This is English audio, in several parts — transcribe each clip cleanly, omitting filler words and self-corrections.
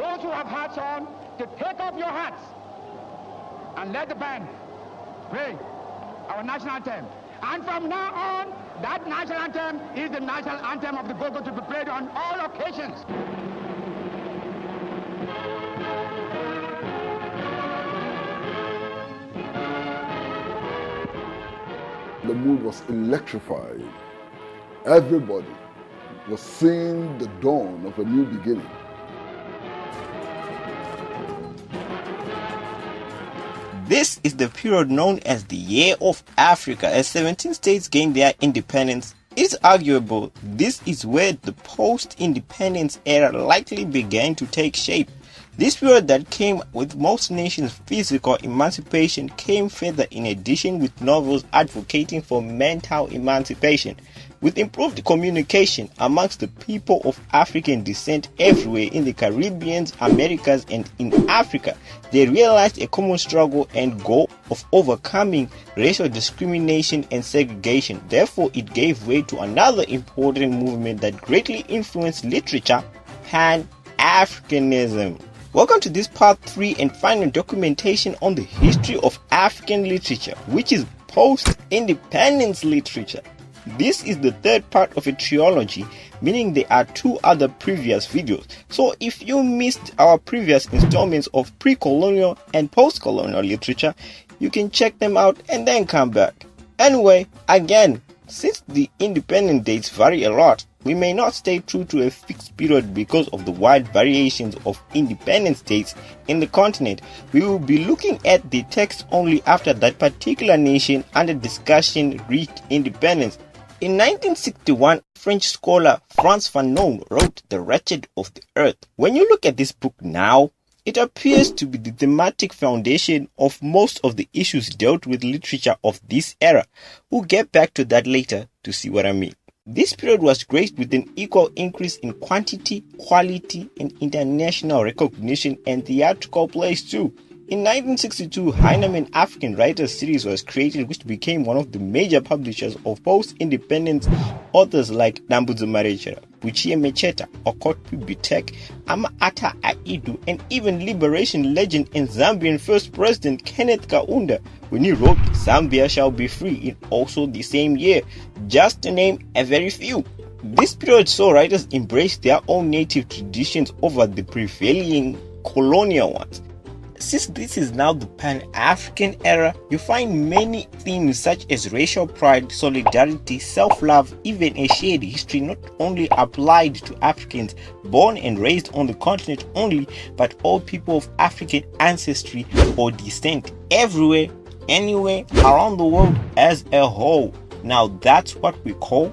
those who have hats on to take off your hats and let the band play our national anthem. And from now on, that national anthem is the national anthem of the Gogo to be played on all occasions. The mood was electrifying. Everybody was seeing the dawn of a new beginning. This is the period known as the Year of Africa, as 17 states gained their independence. It's arguable this is where the post-independence era likely began to take shape. This period that came with most nations' physical emancipation came further in addition with novels advocating for mental emancipation. With improved communication amongst the people of African descent everywhere in the Caribbean, Americas, and in Africa, they realized a common struggle and goal of overcoming racial discrimination and segregation. Therefore, it gave way to another important movement that greatly influenced literature, Pan-Africanism. Welcome to this part 3 and final documentation on the history of African literature, which is post-independence literature. This is the third part of a triology, meaning there are 2 other previous videos. So if you missed our previous installments of pre-colonial and post-colonial literature, you can check them out and then come back. Anyway, again, since the independent dates vary a lot, we may not stay true to a fixed period because of the wide variations of independence dates in the continent. We will be looking at the text only after that particular nation under discussion reached independence. In 1961, French scholar Frantz Fanon wrote The Wretched of the Earth. When you look at this book now, it appears to be the thematic foundation of most of the issues dealt with literature of this era. We'll get back to that later to see what I mean. This period was graced with an equal increase in quantity, quality, and international recognition and theatrical plays too. In 1962, Heinemann African Writers series was created, which became one of the major publishers of post-independence authors like Dambudzo Marechera, Buchie Mecheta, Okot Bitek, Ama-Ata Aidu, and even liberation legend and Zambian first president Kenneth Kaunda when he wrote Zambia Shall Be Free in also the same year, just to name a very few. This period saw writers embrace their own native traditions over the prevailing colonial ones. Since this is now the Pan-African era, you find many themes such as racial pride, solidarity, self-love, even a shared history not only applied to Africans born and raised on the continent only, but all people of African ancestry or descent everywhere, anywhere, around the world as a whole. Now that's what we call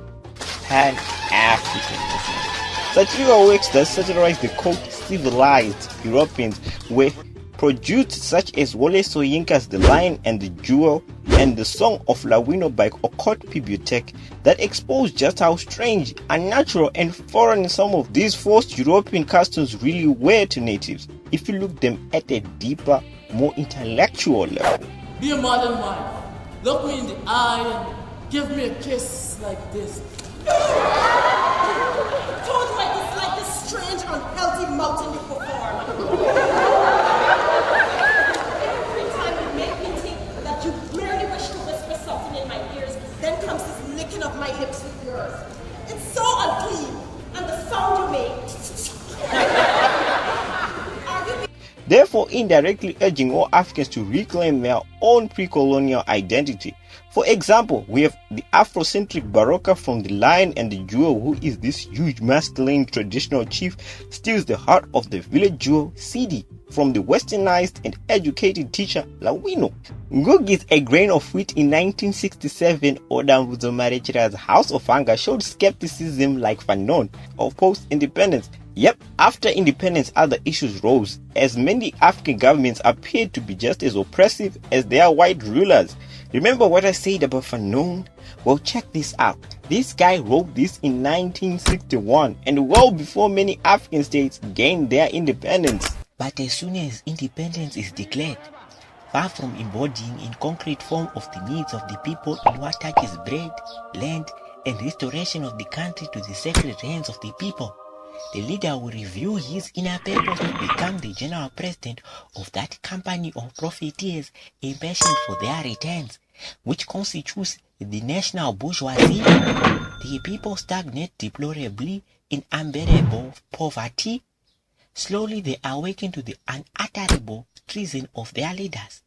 Pan-Africanism. Satirical works that satirize the civilized Europeans were produced, such as Wole Soyinka's The Lion and the Jewel and the Song of Lawino by Okot Bibliothèque, that exposed just how strange, unnatural, and foreign some of these forced European customs really were to natives, if you look them at a deeper, more intellectual level. Be a modern wife. Look me in the eye and give me a kiss like this. I told you I dislike this strange, unhealthy mouthing you perform. Every time you make me think that you merely wish to whisper something in my ears, then comes this licking of my lips with yours. It's so unclean, and the sound you make. Therefore indirectly urging all Africans to reclaim their own pre-colonial identity. For example, we have the Afrocentric Baraka from The Lion and the Jewel, who is this huge masculine traditional chief, steals the heart of the village jewel, Sidi, from the westernized and educated teacher, Lawino. Ngugi's A Grain of Wheat in 1967 or Dambudzo Marechera's House of Hunger showed skepticism like Fanon of post-independence. Yep, after independence other issues rose, as many African governments appeared to be just as oppressive as their white rulers. Remember what I said about Fanon? Well, check this out. This guy wrote this in 1961 and well before many African states gained their independence. But as soon as independence is declared, far from embodying in concrete form of the needs of the people in what touches bread, land, and restoration of the country to the sacred hands of the people, the leader will review his inner papers to become the general president of that company of profiteers impatient for their returns, which constitutes the national bourgeoisie. The people stagnate deplorably in unbearable poverty. Slowly they awaken to the unutterable treason of their leaders.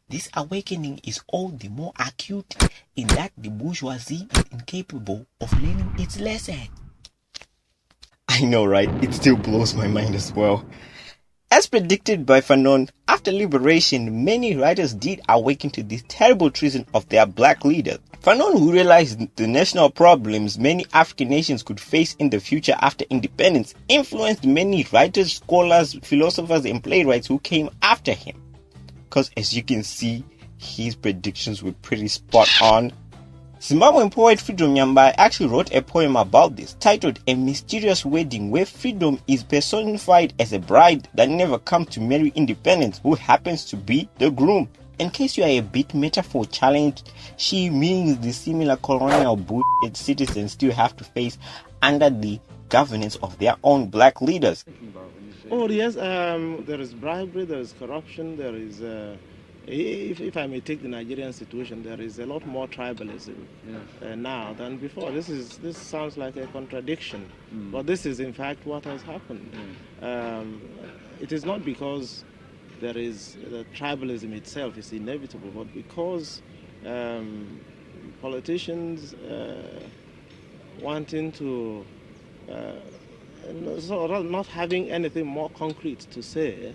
This awakening is all the more acute in that the bourgeoisie is incapable of learning its lesson. I know, right? It still blows my mind as well. As predicted by Fanon, after liberation, many writers did awaken to this terrible treason of their black leaders. Fanon, who realized the national problems many African nations could face in the future after independence, influenced many writers, scholars, philosophers, and playwrights who came after him. Because as you can see, his predictions were pretty spot on. Zimbabwean poet Freedom Nyambai actually wrote a poem about this, titled A Mysterious Wedding, where freedom is personified as a bride that never comes to marry independence, who happens to be the groom. In case you are a bit metaphor challenged, she means the similar colonial bullshit citizens still have to face under the governance of their own black leaders. Oh yes, there is bribery, there is corruption, there is, if I may take the Nigerian situation, there is a lot more tribalism now than before. This sounds like a contradiction, but this is in fact what has happened. It is not because there is the tribalism itself is inevitable, but because politicians wanting to not having anything more concrete to say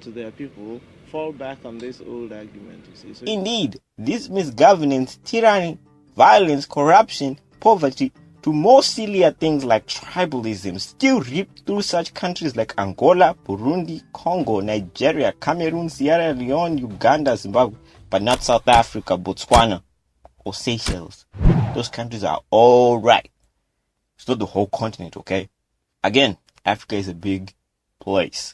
to their people, fall back on this old argument. You see. So indeed, this misgovernance, tyranny, violence, corruption, poverty, to more sillier things like tribalism still rip through such countries like Angola, Burundi, Congo, Nigeria, Cameroon, Sierra Leone, Uganda, Zimbabwe, but not South Africa, Botswana, or Seychelles. Those countries are all right. It's not the whole continent, okay? Again, Africa is a big place.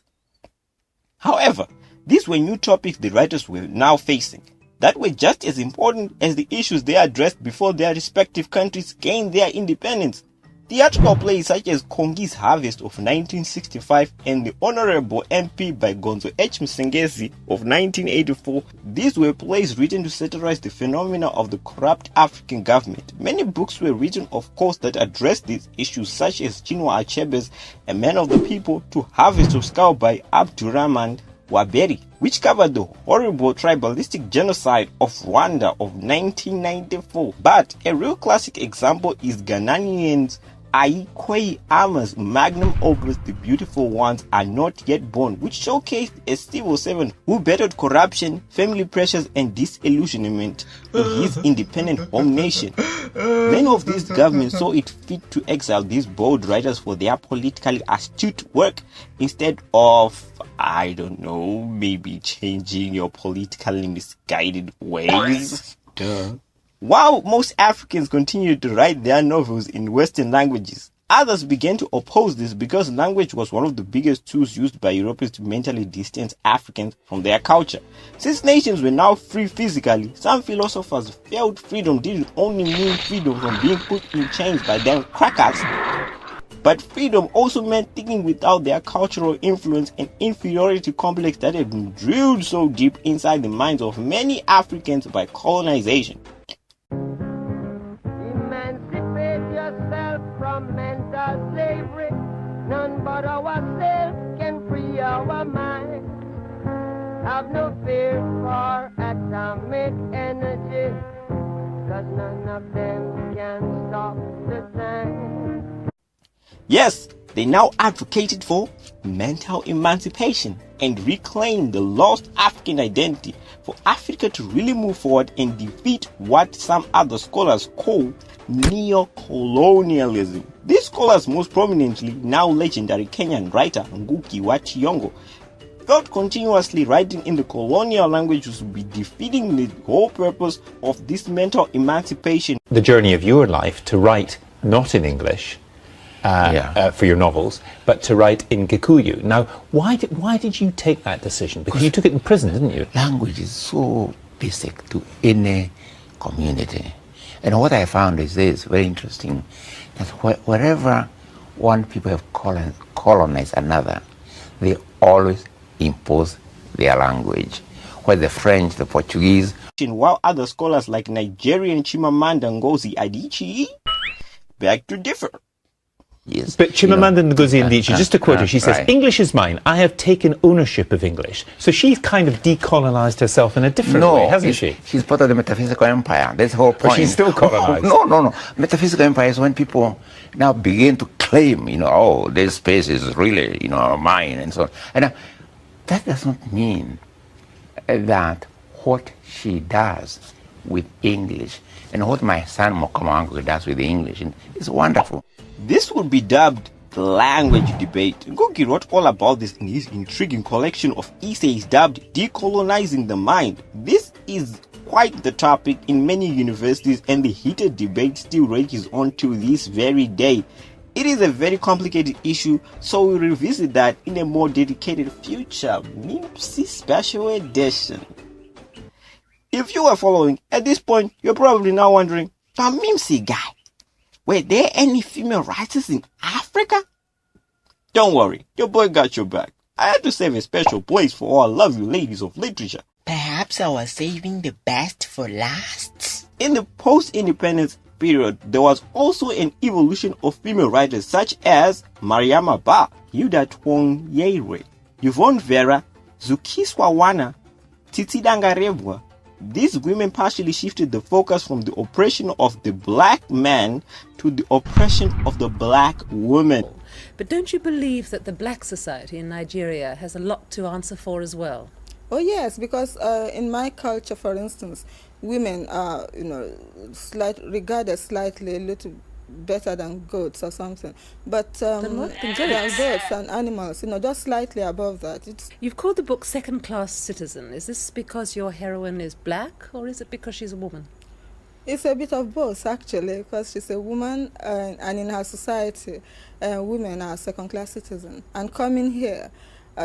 However, these were new topics the writers were now facing that were just as important as the issues they addressed before their respective countries gained their independence. Theatrical plays such as Kongi's Harvest of 1965 and The Honorable MP by Gonzo H. Msengezi of 1984, these were plays written to satirize the phenomena of the corrupt African government. Many books were written, of course, that addressed these issues, such as Chinua Achebe's A Man of the People to Harvest of Skull by Abdurrahman Waberi, which covered the horrible tribalistic genocide of Rwanda of 1994. But a real classic example is Ghanaian's Aikwei Ama's magnum opus The Beautiful Ones Are Not Yet Born, which showcased a civil servant who battled corruption, family pressures, and disillusionment in his independent home nation. Many of these governments saw it fit to exile these bold writers for their politically astute work instead of, I don't know, maybe changing your politically misguided ways. Duh. While most Africans continued to write their novels in Western languages, others began to oppose this because language was one of the biggest tools used by Europeans to mentally distance Africans from their culture. Since nations were now free physically, some philosophers felt freedom didn't only mean freedom from being put in chains by them crackers, but freedom also meant thinking without their cultural influence and inferiority complex that had been drilled so deep inside the minds of many Africans by colonization. Emancipate yourself from mental slavery. None but ourselves can free our minds. Have no fear for atomic energy, 'cause none of them can stop the sun. Yes, they now advocated for mental emancipation and reclaim the lost African identity for Africa to really move forward and defeat what some other scholars call neo-colonialism. These scholars, most prominently now legendary Kenyan writer Ngugi wa Thiong'o, felt continuously writing in the colonial languages would be defeating the whole purpose of this mental emancipation. The journey of your life to write not in English for your novels, but to write in Gikuyu. Now, why did you take that decision? Because you took it in prison, didn't you? Language is so basic to any community. And what I found is this, very interesting, that wherever one people have colonized another, they always impose their language. Where the French, the Portuguese. While other scholars like Nigerian Chimamanda Ngozi Adichie beg to differ. Yes. But Chimamanda Ngozi Adichie, just to quote her, she says, right. English is mine. I have taken ownership of English. So she's kind of decolonized herself in a different way, hasn't she? She's part of the metaphysical empire. That's the whole point. But she's still colonized. No. Metaphysical empire is when people now begin to claim, oh, this space is really, mine and so on. And that does not mean that what she does with English and what my son Mokomango does with English is wonderful. This would be dubbed the language debate. Ngugi wrote all about this in his intriguing collection of essays dubbed Decolonizing the Mind. This is quite the topic in many universities, and the heated debate still rages on to this very day. It is a very complicated issue, so we'll revisit that in a more dedicated future MIMSI special edition. If you are following at this point, you're probably now wondering, the MIMSI guy, were there any female writers in Africa? Don't worry, your boy got your back. I had to save a special place for all lovely ladies of literature. Perhaps I was saving the best for last. In the post-independence period, there was also an evolution of female writers such as Mariama Ba, Yuda Twong Yere, Yvonne Vera, Zukiswa Wana, Titi Dangarevwa. These women partially shifted the focus from the oppression of the black man to the oppression of the black woman. But don't you believe that the black society in Nigeria has a lot to answer for as well? Oh yes, because in my culture, for instance, women are, regarded slightly a little better than goats or something. But than what? Than goats and animals, just slightly above that. You've called the book Second-Class Citizen. Is this because your heroine is black, or is it because she's a woman? It's a bit of both, actually, because she's a woman, and in her society, women are second-class citizens. And coming here,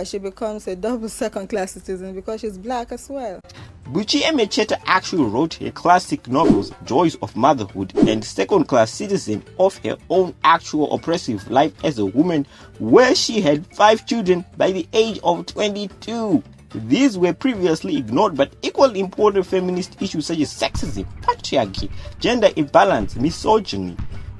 she becomes a double second-class citizen because she's black as well. Buchi Emecheta actually wrote her classic novels, Joys of Motherhood and Second-Class Citizen, of her own actual oppressive life as a woman, where she had 5 children by the age of 22. These were previously ignored but equally important feminist issues such as sexism, patriarchy, gender imbalance, misogyny,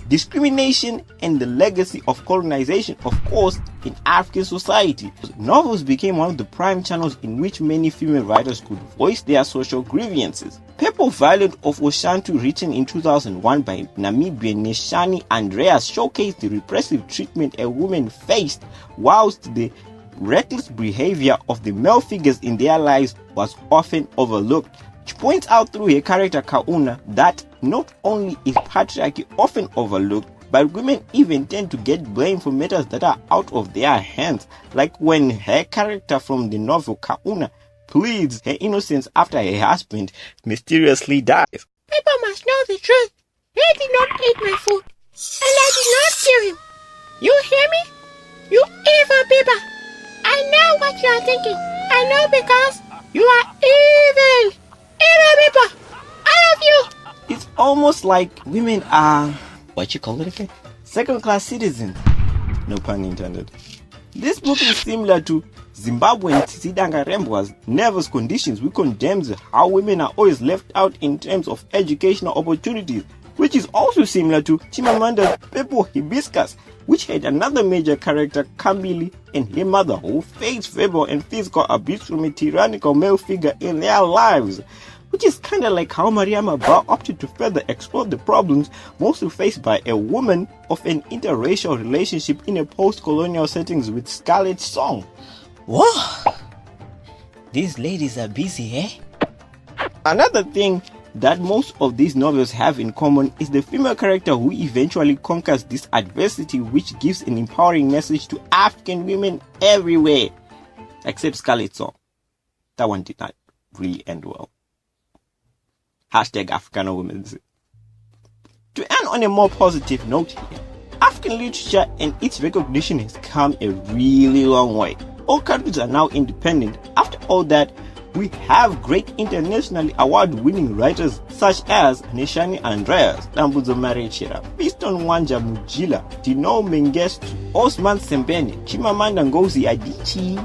discrimination, and the legacy of colonization, of course, in African society. Novels became one of the prime channels in which many female writers could voice their social grievances. People Violent of Oshantu, written in 2001 by Namibian Neshani Andreas, showcased the repressive treatment a woman faced, whilst the reckless behavior of the male figures in their lives was often overlooked. She points out through her character Kauna that not only is patriarchy often overlooked, but women even tend to get blamed for matters that are out of their hands, like when her character from the novel Kauna pleads her innocence after her husband mysteriously dies. People must know the truth. He did not eat my food, and I did not kill him. You hear me? You evil people! I know what you are thinking. I know because you are evil. Evil people! All of you! It's almost like women are, what you call it again? Second-class citizens. No pun intended. This book is similar to Zimbabwean Tsitsi Dangarembwa's Nervous Conditions, which condemns how women are always left out in terms of educational opportunities, which is also similar to Chimamanda's Pepo Hibiscus, which had another major character, Kambili, and her mother, who faced verbal and physical abuse from a tyrannical male figure in their lives. Which is kind of like how Mariama Ba opted to further explore the problems mostly faced by a woman of an interracial relationship in a post-colonial settings with Scarlett Song. Whoa! These ladies are busy, eh? Another thing that most of these novels have in common is the female character who eventually conquers this adversity, which gives an empowering message to African women everywhere. Except Scarlett Song. That one did not really end well. #Africana Women. To end on a more positive note here, African literature and its recognition has come a really long way. All countries are now independent. After all that, We have great internationally award-winning writers such as Neshani Andreas, Dambuzo Marechera, Piston Wanja Mujila, Tino Mengestu, Osman Sembene, Chimamanda Ngozi Adichie,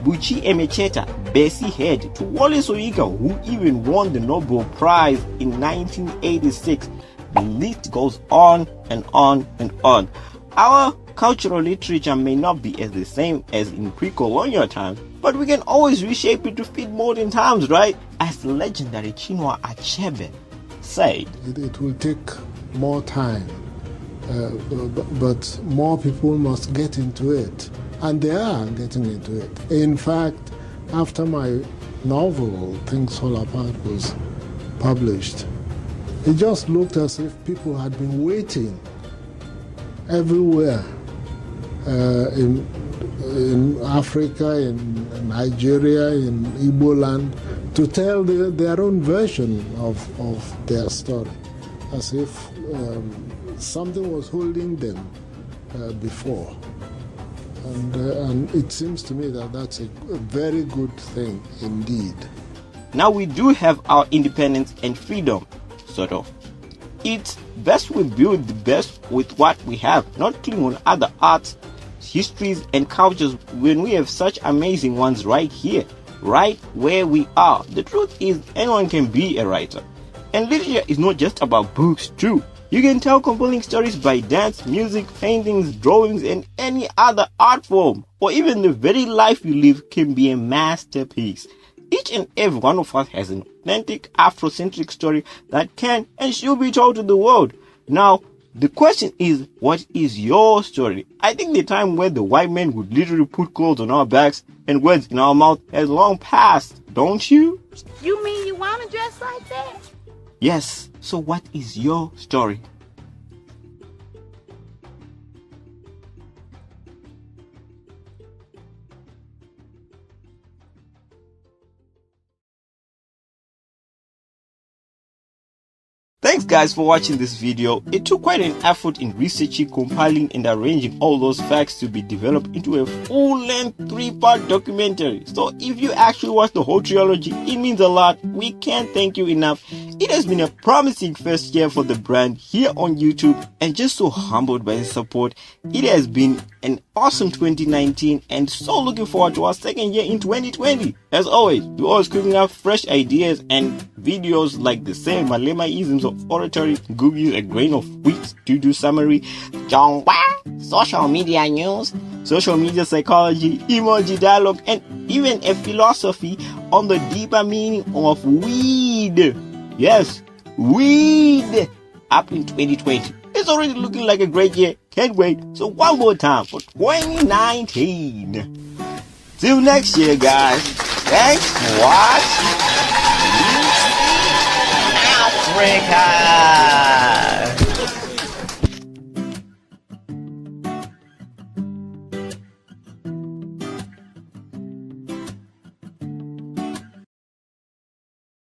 Buchi Emecheta, Bessie Head, to Wole Soyinka, who even won the Nobel Prize in 1986. The list goes on and on and on. Our cultural literature may not be as the same as in pre-colonial times, but we can always reshape it to fit modern times, right? As the legendary Chinua Achebe said, it will take more time, but more people must get into it. And they are getting into it. In fact, after my novel, Things Fall Apart, was published, it just looked as if people had been waiting everywhere in Africa, in Nigeria, in Igbo land, to tell their own version of their story, as if something was holding them before. And it seems to me that that's a very good thing indeed. Now we do have our independence and freedom, sort of. It's best we build the best with what we have, not cling on other arts, histories and cultures when we have such amazing ones right here, right where we are. The truth is, anyone can be a writer. And literature is not just about books too. You can tell compelling stories by dance, music, paintings, drawings, and any other art form. Or even the very life you live can be a masterpiece. Each and every one of us has an authentic Afrocentric story that can and should be told to the world. Now, the question is, what is your story? I think the time where the white men would literally put clothes on our backs and words in our mouth has long passed, don't you? You mean you want to dress like that? Yes. So what is your story? Thanks guys for watching this video. It took quite an effort in researching, compiling and arranging all those facts to be developed into a full-length 3-part documentary. So if you actually watch the whole trilogy, it means a lot. We can't thank you enough. It has been a promising first year for the brand here on YouTube, and just so humbled by the support. It has been an awesome 2019 and so looking forward to our second year in 2020. As always, we're always cooking up fresh ideas and videos like the same Malema-isms of oratory, Google's a grain of wheat to do summary, social media news, social media psychology, emoji dialogue, and even a philosophy on the deeper meaning of weed. Yes, weed. Up in 2020. It's already looking like a great year. Can't wait. So one more time for 2019. Till next year, guys. Thanks for watching. Africa.